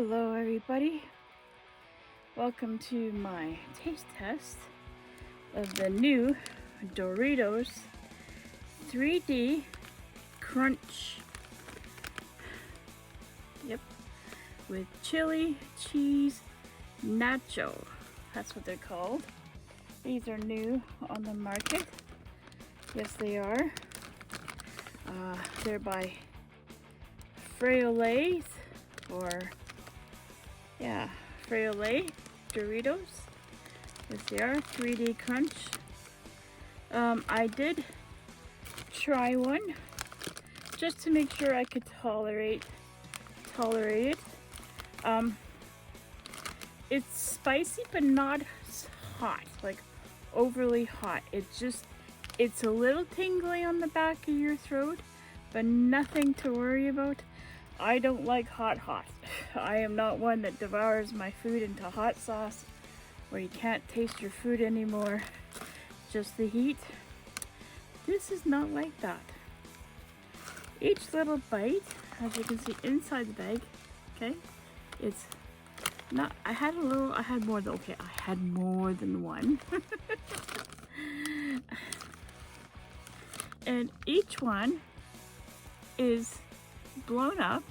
Hello everybody, welcome to my taste test of the new Doritos 3D Crunch. Yep, with chili cheese nacho, that's what they're called. These are new on the market. Yes, they are. They're by Frito-Lay's, or yeah, Frito-Lay Doritos. Yes, they are 3D Crunch. I did try one just to make sure I could tolerate it. It's spicy but not hot, like overly hot. It's a little tingly on the back of your throat, but nothing to worry about. I don't like hot. I am not one that devours my food into hot sauce where you can't taste your food anymore, just the heat. This is not like that. Each little bite, as you can see inside the bag, okay, it's not, I had more than one. And each one is blown up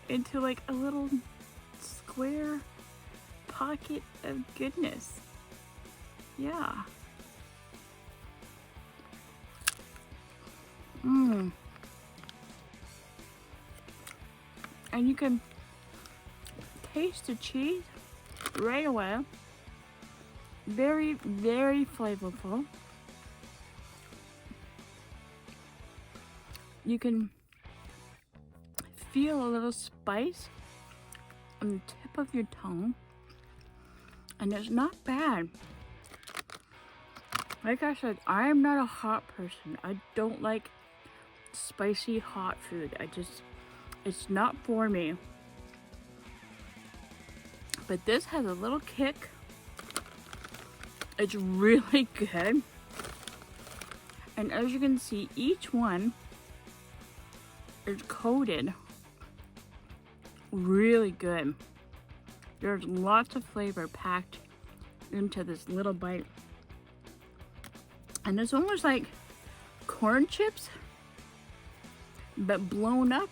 into like a little square pocket of goodness. Yeah. And you can taste the cheese right away. Very, very flavorful. You can feel a little spice on the tip of your tongue, and it's not bad. Like I said, I am not a hot person. I don't like spicy hot food. It's not for me. But this has a little kick. It's really good. And as you can see, each one is coated really good. There's lots of flavor packed into this little bite. And it's almost like corn chips, but blown up.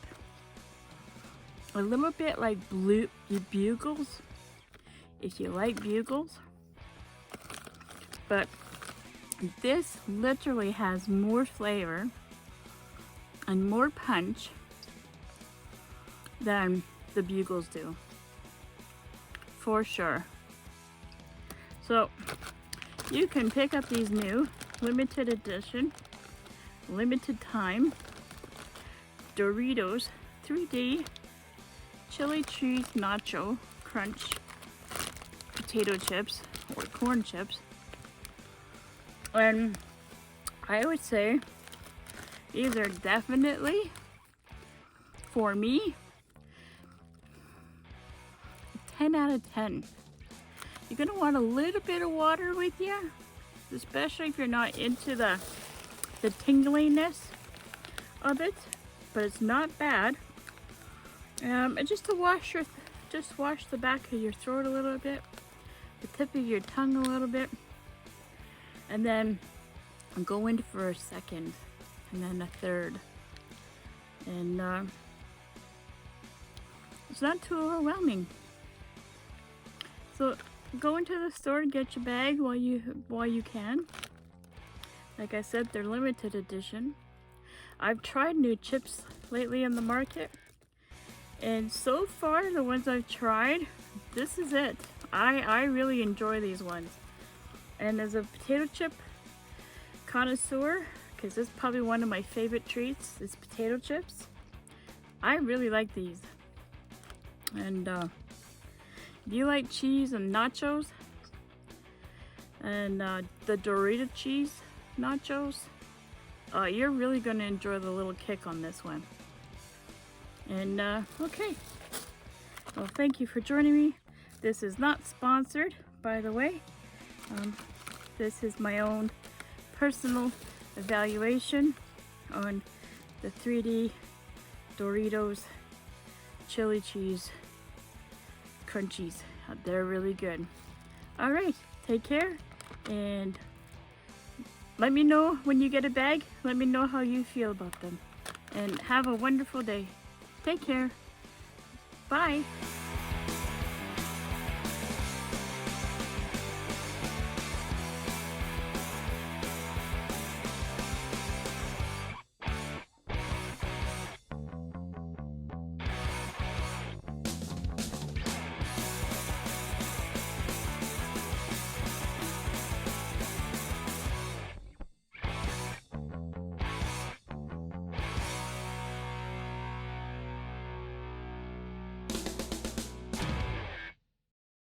A little bit like Bugles, if you like Bugles. But this literally has more flavor and more punch than the Bugles do, for sure. So you can pick up these new limited edition, limited time Doritos 3D chili cheese nacho crunch potato chips or corn chips. And I would say these are definitely, for me, 10 out of 10. You're gonna want a little bit of water with you, especially if you're not into the tingliness of it, but it's not bad. And just to wash the back of your throat a little bit, the tip of your tongue a little bit, and then go in for a second, and then a third, and it's not too overwhelming. So go into the store and get your bag while you can. Like I said, they're limited edition. I've tried new chips lately in the market, and so far the ones I've tried, this is it. I really enjoy these ones. And as a potato chip connoisseur, because this is probably one of my favorite treats, is potato chips, I really like these. And if you like cheese and nachos, and the Dorito cheese nachos, you're really going to enjoy the little kick on this one. And okay, well, thank you for joining me. This is not sponsored, by the way. This is my own personal evaluation on the 3D Doritos chili cheese crunchies. They're really good. All right, take care, and let me know when you get a bag. Let me know how you feel about them. And have a wonderful day. Take care. Bye.